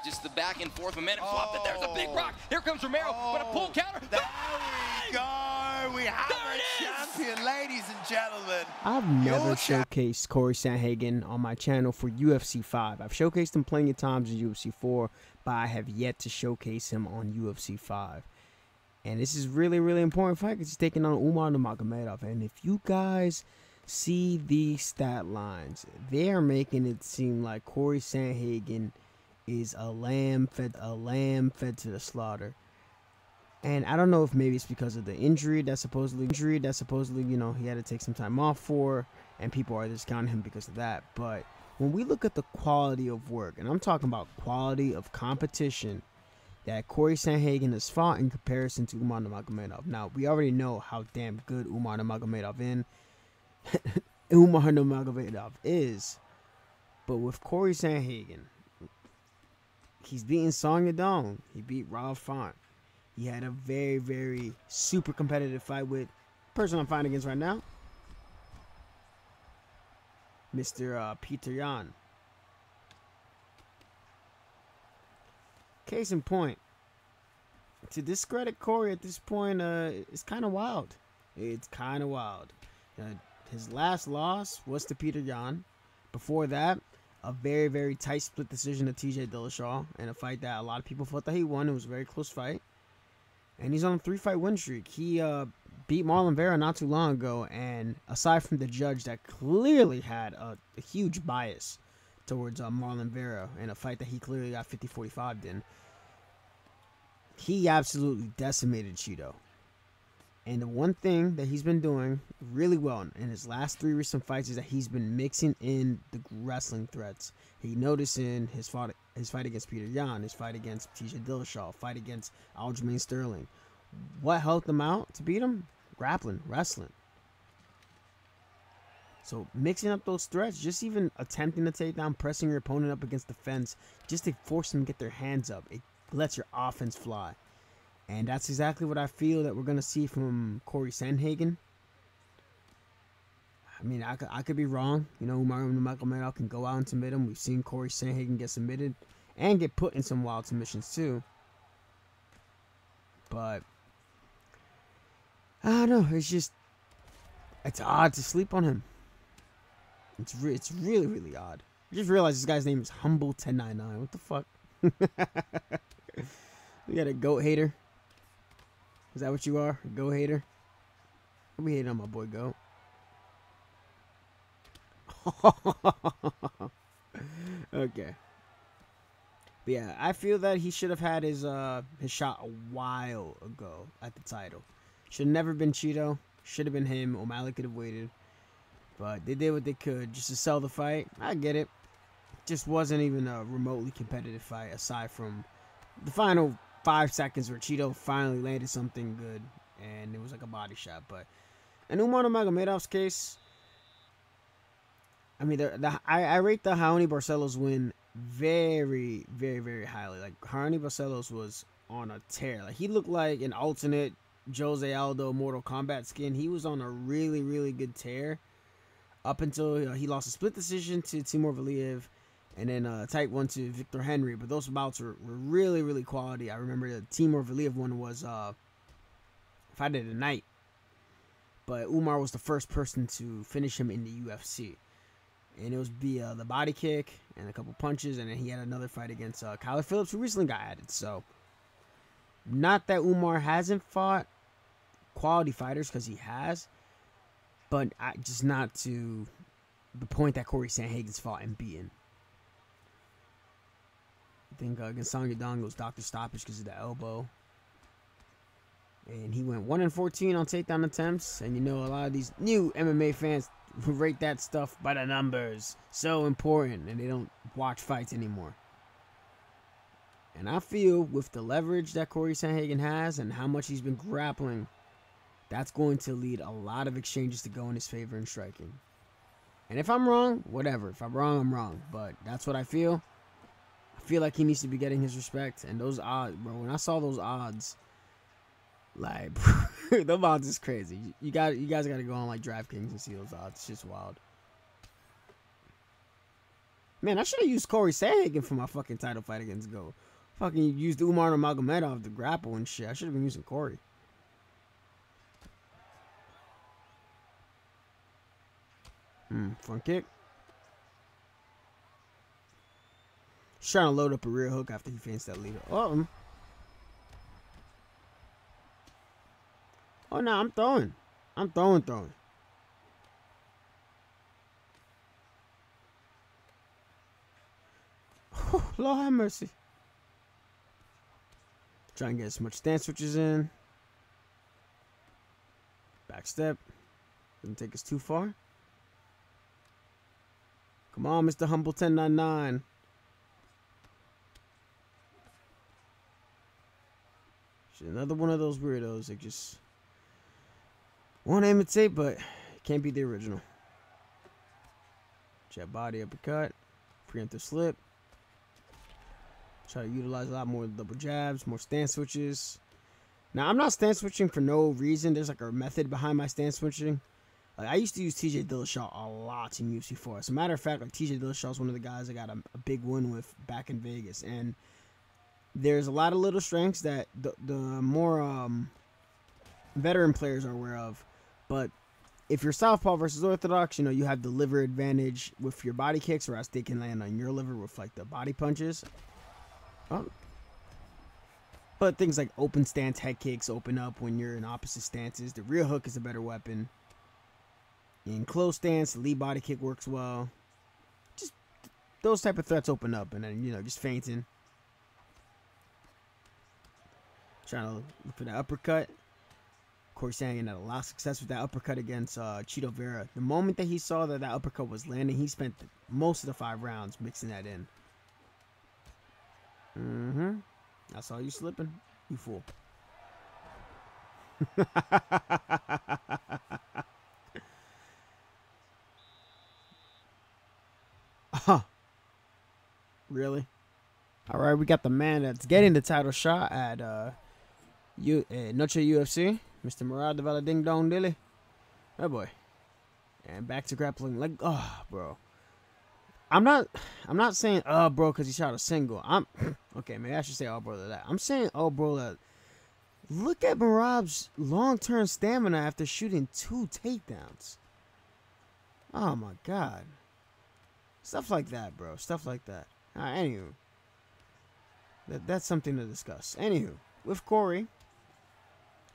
just the back and forth momentum flop. That there's a big rock. Here comes Romero, but a pull counter. There we go. We have a champion, ladies and gentlemen. I've never showcased Cory Sandhagen on my channel for UFC 5. I've showcased him plenty of times in UFC 4, but I have yet to showcase him on UFC 5. And this is really, really important fight because he's taking on Umar Nurmagomedov. And if you guys see these stat lines, they are making it seem like Cory Sandhagen is a lamb fed to the slaughter. And I don't know if maybe it's because of the injury that supposedly, you know, he had to take some time off for, and people are discounting him because of that. But when we look at the quality of work, and I'm talking about quality of competition that Cory Sandhagen has fought in comparison to Umar Nurmagomedov. Now, we already know how damn good Umar Nurmagomedov is, but with Cory Sandhagen, he's beating Song Yadong. He beat Rob Font. He had a very, very super competitive fight with the person I'm fighting against right now, Mr. Peter Yan. Case in point, to discredit Cory at this point is kind of wild. It's kind of wild. His last loss was to Peter Yan. Before that, a very, very tight split decision to TJ Dillashaw in a fight that a lot of people thought that he won. It was a very close fight. And he's on a 3-fight win streak. He beat Marlon Vera not too long ago, and aside from the judge that clearly had a huge bias towards Marlon Vera in a fight that he clearly got 50-45 in, he absolutely decimated Cheeto. And the one thing that he's been doing really well in his last 3 recent fights is that he's been mixing in the wrestling threats. He noticed in his fight against Peter Yan, his fight against TJ Dillashaw, fight against Aljamain Sterling. What helped him out to beat him? Grappling, wrestling. So mixing up those threats, just even attempting to take down, pressing your opponent up against the fence, just to force them to get their hands up, it lets your offense fly. And that's exactly what I feel that we're going to see from Cory Sandhagen. I mean, I could be wrong. You know, Umar Nurmagomedov can go out and submit him. We've seen Cory Sandhagen get submitted and get put in some wild submissions too. But I don't know. It's odd to sleep on him. It's really, really odd. I just realized this guy's name is Humble1099. What the fuck? You got a goat hater? Is that what you are? A goat hater? I'll be hating on my boy Goat. Okay. But yeah, I feel that he should have had his shot a while ago at the title. Should have never been Cheeto. Should have been him. O'Malley could have waited. But they did what they could just to sell the fight. I get it. Just wasn't even a remotely competitive fight aside from the final 5 seconds where Cheeto finally landed something good and it was like a body shot. But in Umar Nurmagomedov's case, I mean, I rate the Raoni Barcelos win very, very, very highly. Like, Raoni Barcelos was on a tear. Like, he looked like an alternate Jose Aldo Mortal Kombat skin. He was on a really, really good tear up until he lost a split decision to Timur Valiev, and then a tight one to Victor Henry. But those bouts were really, really quality. I remember the Timur Valiev one was fight of the night. But Umar was the first person to finish him in the UFC. And it was via the body kick and a couple punches. And then he had another fight against Kyler Phillips, who recently got added. So, not that Umar hasn't fought quality fighters, because he has. But just not to the point that Cory Sandhagen's fought and beaten. I think against Song Yadong was Dr. Stoppage because of the elbow. And he went 1-14 on takedown attempts. And you know, a lot of these new MMA fans who rate that stuff by the numbers. So important. And they don't watch fights anymore. And I feel with the leverage that Cory Sandhagen has and how much he's been grappling, that's going to lead a lot of exchanges to go in his favor in striking. And if I'm wrong, whatever. If I'm wrong, I'm wrong. But that's what I feel. I feel like he needs to be getting his respect. And those odds, bro, when I saw those odds, like, those odds is crazy. You guys got to go on like DraftKings and see those odds. It's just wild. Man, I should have used Cory Sandhagen for my fucking title fight against Go. Fucking used Umar Nurmagomedov to grapple and shit. I should have been using Cory. Front kick. He's trying to load up a rear hook after he feints that leader. Oh, no, I'm throwing. I'm throwing. Lord have mercy. Try and get as much stance switches in. Back step. Doesn't take us too far. Come on, Mr. Humble 1099. She's another one of those weirdos that just want to imitate, but can't be the original. Jab body uppercut. Preemptive slip. Try to utilize a lot more double jabs, more stance switches. Now, I'm not stance switching for no reason. There's like a method behind my stance switching. Like, I used to use TJ Dillashaw a lot in UFC 4. As a matter of fact, like TJ Dillashaw is one of the guys I got a big win with back in Vegas. And there's a lot of little strengths that the more veteran players are aware of. But if you're southpaw versus orthodox, you know, you have the liver advantage with your body kicks, whereas they can land on your liver with like the body punches. Oh. But things like open stance head kicks open up when you're in opposite stances. The rear hook is a better weapon. In close stance, the lead body kick works well. Just those type of threats open up, and then, you know, just feinting. Trying to look for that uppercut. Cory Sandhagen had a lot of success with that uppercut against Chito Vera. The moment that he saw that uppercut was landing, he spent most of the 5 rounds mixing that in. I saw you slipping, you fool. Really? All right, we got the man that's getting the title shot at Noche UFC, Mr. Murad Devala Ding Dong Dilly. Oh boy. And back to grappling. Like, oh, bro. I'm not saying bro because he shot a single. Okay, maybe I should say bro to that. I'm saying bro that look at Merab's long-term stamina after shooting 2 takedowns. Oh my god. Stuff like that, bro. Stuff like that. Anywho. That's something to discuss. Anywho, with Cory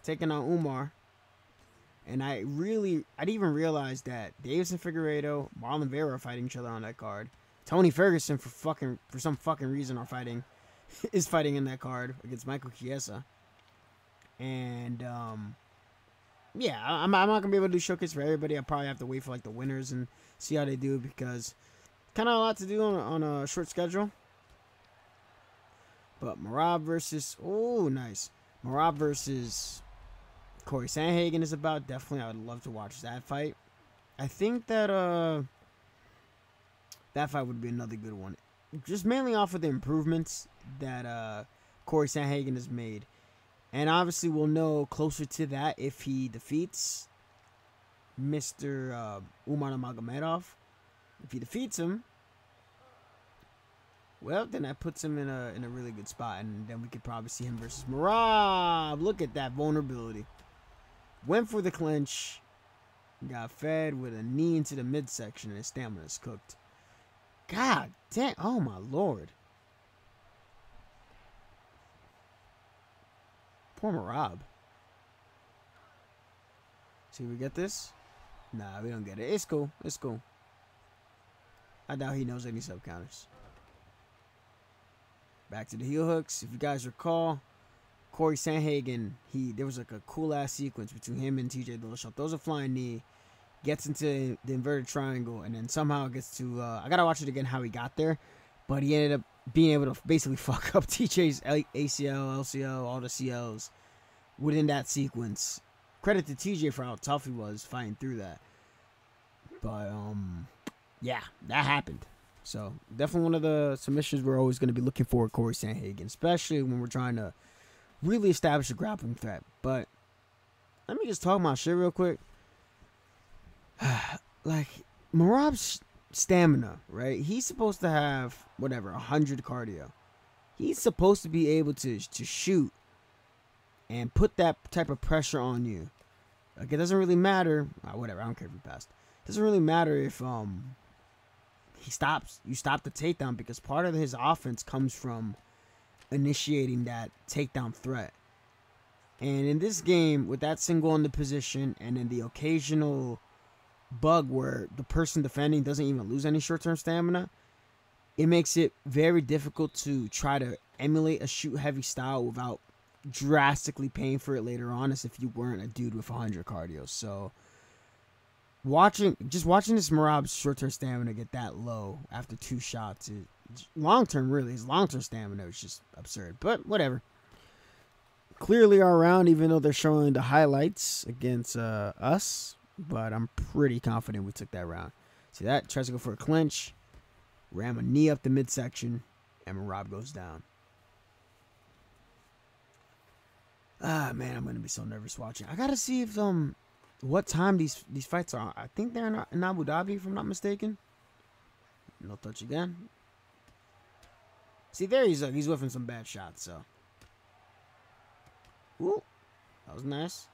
taking on Umar, and I didn't even realize that Davison Figueiredo, Marlon Vera are fighting each other on that card. Tony Ferguson for some fucking reason is fighting in that card against Michael Chiesa. And yeah, I'm not gonna be able to do showcase for everybody. I probably have to wait for like the winners and see how they do, because kind of a lot to do on a short schedule. But Merab versus Merab versus Cory Sandhagen is about. Definitely, I would love to watch that fight. I think that that fight would be another good one, just mainly off of the improvements that Cory Sandhagen has made. And obviously, we'll know closer to that if he defeats Mr. Umar Nurmagomedov. If he defeats him, well, then that puts him in a really good spot, and then we could probably see him versus Merab. Look at that vulnerability. Went for the clinch, got fed with a knee into the midsection, and his stamina is cooked. God damn! Oh my lord! Poor Merab. See, we get this? Nah, we don't get it. It's cool. It's cool. I doubt he knows any sub counters. Back to the heel hooks. If you guys recall, Cory Sandhagen, there was like a cool ass sequence between him and TJ Dillashaw. Throws a flying knee, gets into the inverted triangle, and then somehow gets to I gotta watch it again how he got there, but he ended up being able to basically fuck up TJ's ACL, LCL, all the CLs within that sequence. Credit to TJ for how tough he was fighting through that. But yeah, that happened. So definitely one of the submissions we're always going to be looking for with Cory Sandhagen, especially when we're trying to really establish a grappling threat. But let me just talk my shit real quick. Like, Merab's stamina, right? He's supposed to have, whatever, 100 cardio. He's supposed to be able to shoot and put that type of pressure on you. Like, it doesn't really matter. Whatever, I don't care if he passed. It doesn't really matter if you stop the takedown, because part of his offense comes from initiating that takedown threat. And in this game, with that single in the position and then the occasional bug where the person defending doesn't even lose any short-term stamina, it makes it very difficult to try to emulate a shoot-heavy style without drastically paying for it later on, as if you weren't a dude with 100 cardio. So watching this Merab's short-term stamina get that low after 2 shots, long-term, really, his long-term stamina is just absurd. But whatever. Clearly our round, even though they're showing the highlights against us, but I'm pretty confident we took that round. See that? Tries to go for a clinch, ram a knee up the midsection, and Merab goes down. Ah, man, I'm going to be so nervous watching. I got to see if what time these fights are. I think they're in Abu Dhabi, if I'm not mistaken. No touch again. See, there he's whiffing some bad shots, so. Ooh, that was nice.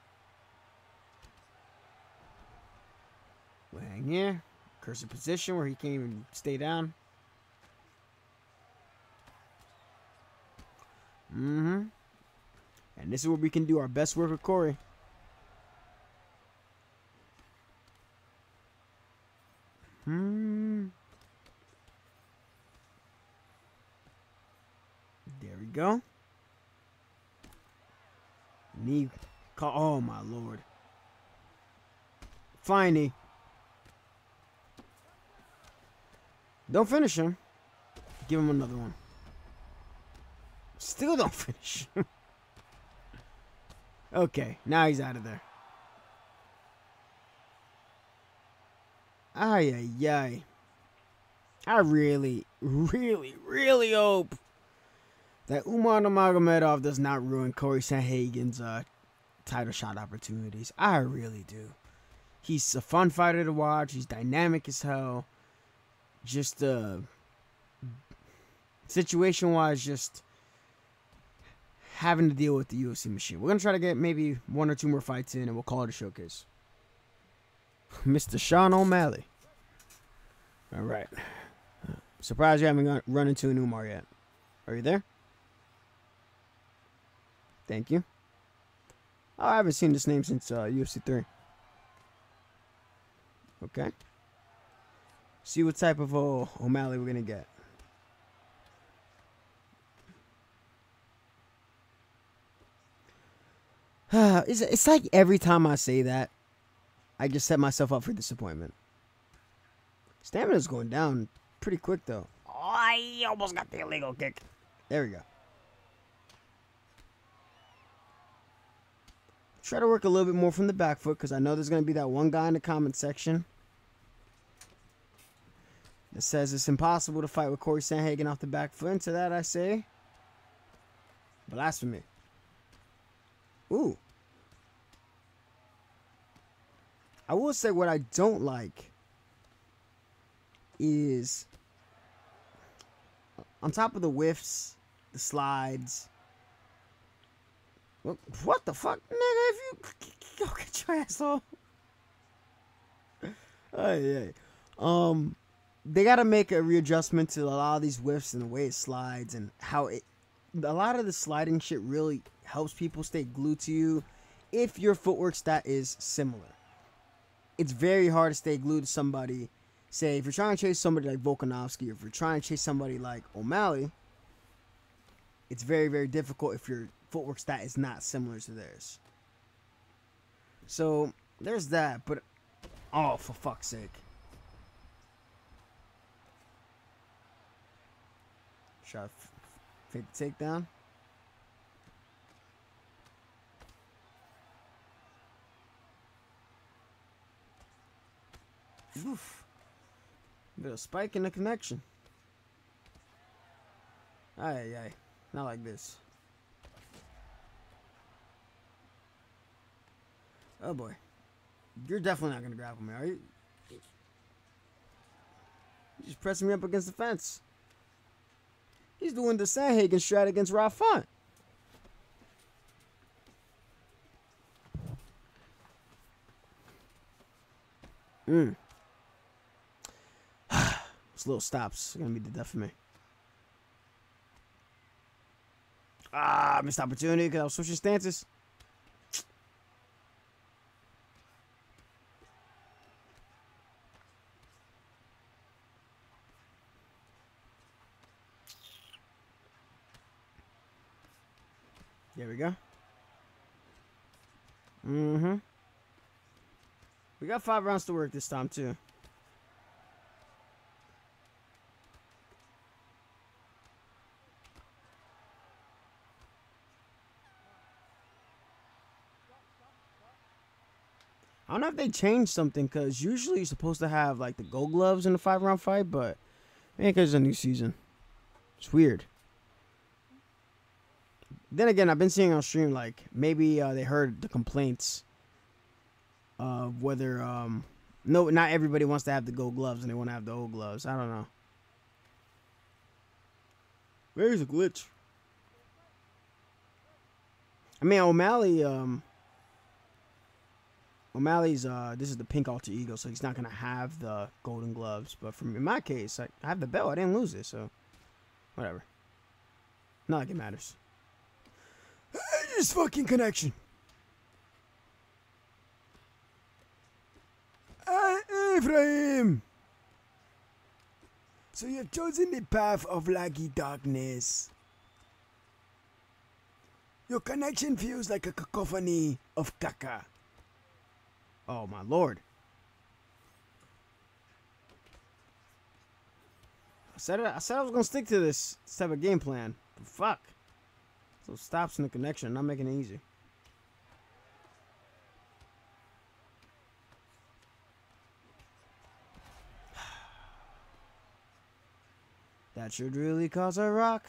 We'll hang here. Cursor position where he can't even stay down. And this is where we can do our best work with Cory. There we go. Knee call. Oh my lord. Finally. Don't finish him. Give him another one. Still don't finish him. Okay, now he's out of there. Ay, ay, ay. I really, really, really hope that Umar Nurmagomedov does not ruin Cory Sandhagen's title shot opportunities. I really do. He's a fun fighter to watch. He's dynamic as hell. Just situation-wise, just having to deal with the UFC machine. We're going to try to get maybe 1 or 2 more fights in, and we'll call it a showcase. Mr. Sean O'Malley. All right. Surprised you haven't run into an Umar yet. Are you there? Thank you. Oh, I haven't seen this name since UFC 3. Okay. See what type of O'Malley we're going to get. It's like every time I say that, I just set myself up for disappointment. Stamina's going down pretty quick, though. Oh, I almost got the illegal kick. There we go. Try to work a little bit more from the back foot, because I know there's going to be that one guy in the comment section that says it's impossible to fight with Cory Sandhagen off the back foot. And to that I say, blasphemy. Ooh. I will say what I don't like is on top of the whiffs, the slides. What the fuck, nigga? If you go get your ass off. Hey. They gotta make a readjustment to a lot of these whiffs and the way it slides and how a lot of the sliding shit really helps people stay glued to you if your footwork stat is similar. It's very hard to stay glued to somebody. Say, if you're trying to chase somebody like Volkanovski, or if you're trying to chase somebody like O'Malley, it's very, very difficult if your footwork stat is not similar to theirs. So, there's that, but, oh, for fuck's sake. Shot, fake the takedown. Oof. Bit of spike in the connection. Aye. Not like this. Oh boy. You're definitely not gonna grapple me, are you? He's just pressing me up against the fence. He's doing the Sandhagen strat against Rob Font. Those little stops are going to be the death of me. Missed opportunity because I was switching stances. There we go. We got 5 rounds to work this time, too. I don't know if they changed something, because usually you're supposed to have, like, the gold gloves in the 5-round fight, but maybe because it's a new season. It's weird. Then again, I've been seeing on stream, like, maybe they heard the complaints of whether, no, not everybody wants to have the gold gloves and they want to have the old gloves. I don't know. There's a glitch. I mean, O'Malley's, this is the pink alter ego, so he's not going to have the golden gloves. But in my case, I have the belt. I didn't lose it, so whatever. Not like it matters. This fucking connection. Ephraim. So you have chosen the path of laggy darkness. Your connection feels like a cacophony of caca. Oh my lord. I said I was gonna stick to this type of game plan. But fuck. So stops in the connection, not making it easy. That should really cause a rock.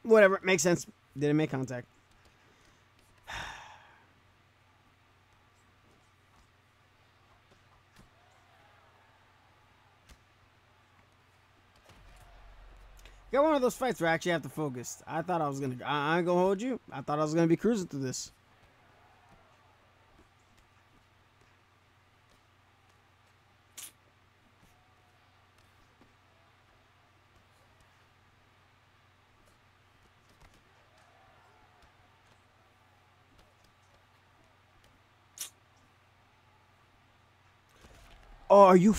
Whatever, makes sense. Didn't make contact. Got one of those fights where I actually have to focus. I thought I was gonna. I ain't gonna hold you. I thought I was gonna be cruising through this. Oh, are you?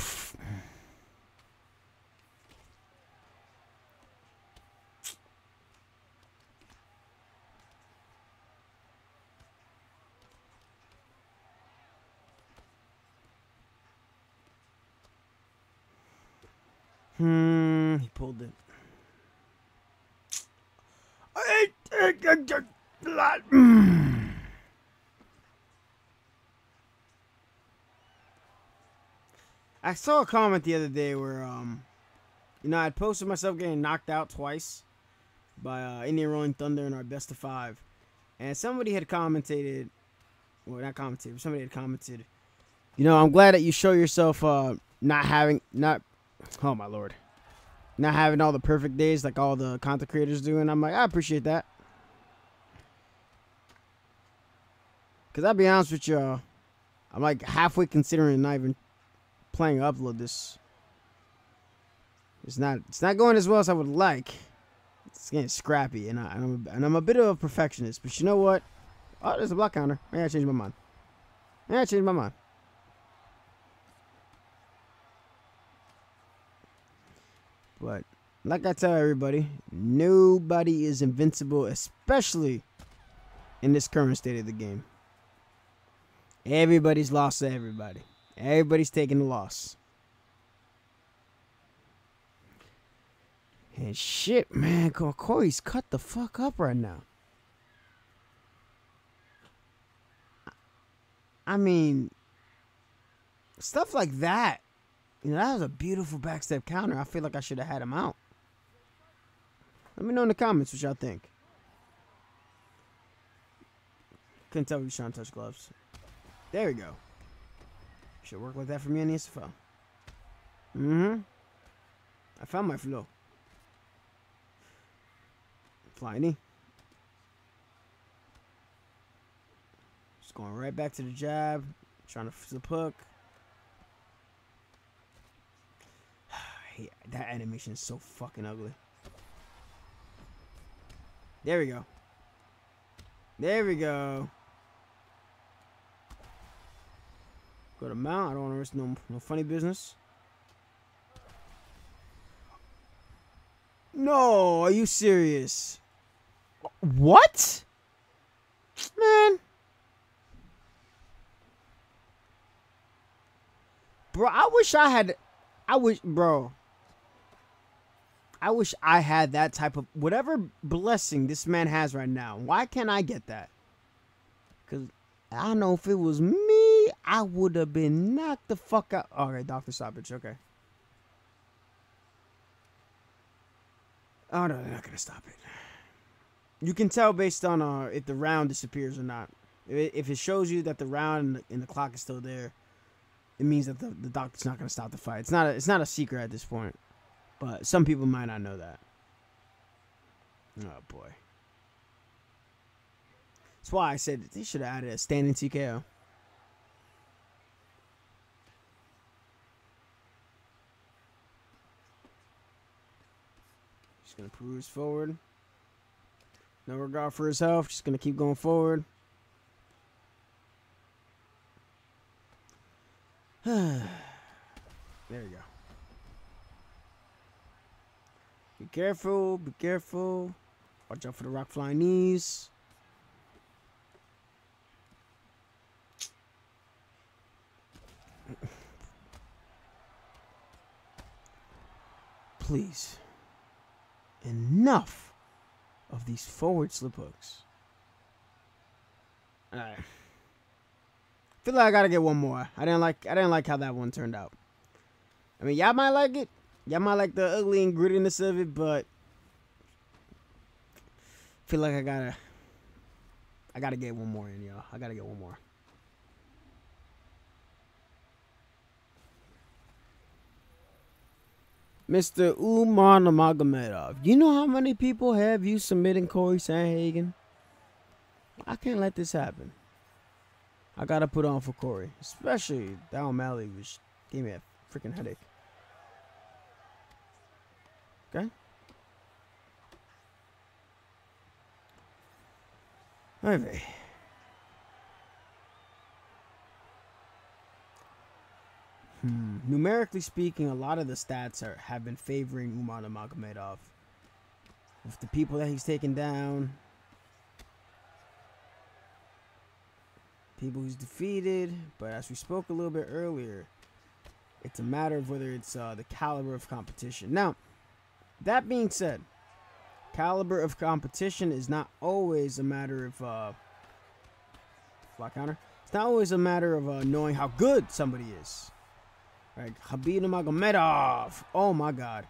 He pulled it. I saw a comment the other day where, you know, I'd posted myself getting knocked out twice by Indian Rolling Thunder in our best of 5. And somebody had commented, well, not commented, but somebody had commented, you know, I'm glad that you show yourself oh my lord, not having all the perfect days like all the content creators do. And I'm like, I appreciate that. Because I'll be honest with y'all, I'm like halfway considering not even playing upload this. It's not going as well as I would like. It's getting scrappy, and I'm a bit of a perfectionist. But you know what? Oh, there's a block counter. Maybe I changed my mind. But like I tell everybody, nobody is invincible, especially in this current state of the game. Everybody's lost to everybody. Everybody's taking a loss. And shit, man, Cory's cut the fuck up right now. I mean, stuff like that. You know, that was a beautiful backstep counter. I feel like I should have had him out. Let me know in the comments what y'all think. Couldn't tell if he was trying to touch gloves. There we go. Should work like that for me on the SFL. I found my flow. Flying knee. Just going right back to the jab. Trying to flip hook. That animation is so fucking ugly. There we go. There we go. Go to mount. I don't want to risk no funny business. No, are you serious? What? Man. Bro, I wish I had that type of whatever blessing this man has right now. Why can't I get that? Because I don't know if it was me, I would have been knocked the fuck out. Okay, doctor stoppage. Okay. Oh, no, they're not going to stop it. You can tell based on if the round disappears or not. If it shows you that the round and the clock is still there, it means that the doctor's not going to stop the fight. It's not a secret at this point. But some people might not know that. Oh, boy. That's why I said they should have added a standing TKO. Just going to peruse forward. No regard for his health. Just going to keep going forward. There we go. Be careful. Be careful. Watch out for the rock flying knees. Please. Enough of these forward slip hooks. Alright. Feel like I gotta get one more. I didn't like how that one turned out. I mean, y'all might like it. Y'all might like the ugly and grittiness of it, but feel like I gotta get one more in, y'all. I gotta get one more. Mr. Umar Nurmagomedov, you know how many people have you submitting Cory Sandhagen? I can't let this happen. I gotta put on for Cory, especially that O'Malley, which gave me a freaking headache. Okay. Anyway. Numerically speaking, a lot of the stats have been favoring Umar Nurmagomedov. With the people that he's taken down, people he's defeated, but as we spoke a little bit earlier, it's a matter of whether it's the caliber of competition. Now, that being said, caliber of competition is not always a matter of block counter. It's not always a matter of knowing how good somebody is. Like Khabib Nurmagomedov. Oh my God.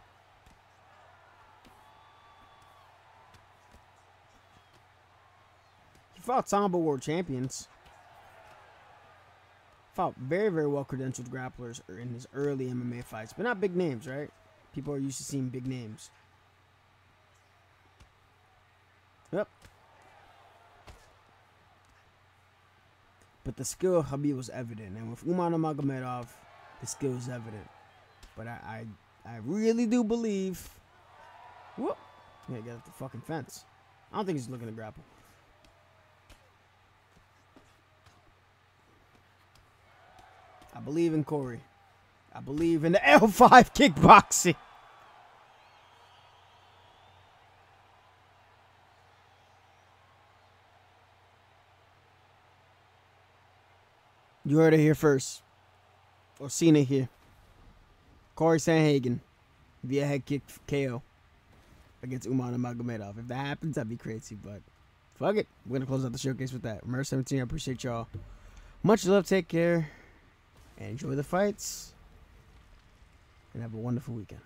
He fought Sambo World Champions. Fought very, very well credentialed grapplers in his early MMA fights, but not big names, right? People are used to seeing big names. Yep. But the skill of Khabib was evident, and with Umar Nurmagomedov, the skill is evident. But I really do believe. Whoop! Yeah, get up the fucking fence. I don't think he's looking to grapple. I believe in Cory. I believe in the L5 kickboxing. You heard it here first. Or seen it here. Cory Sandhagen via head kick KO against Umar Nurmagomedov. If that happens, that'd be crazy, but fuck it. We're going to close out the showcase with that. Remember 17, I appreciate y'all. Much love, take care, and enjoy the fights, and have a wonderful weekend.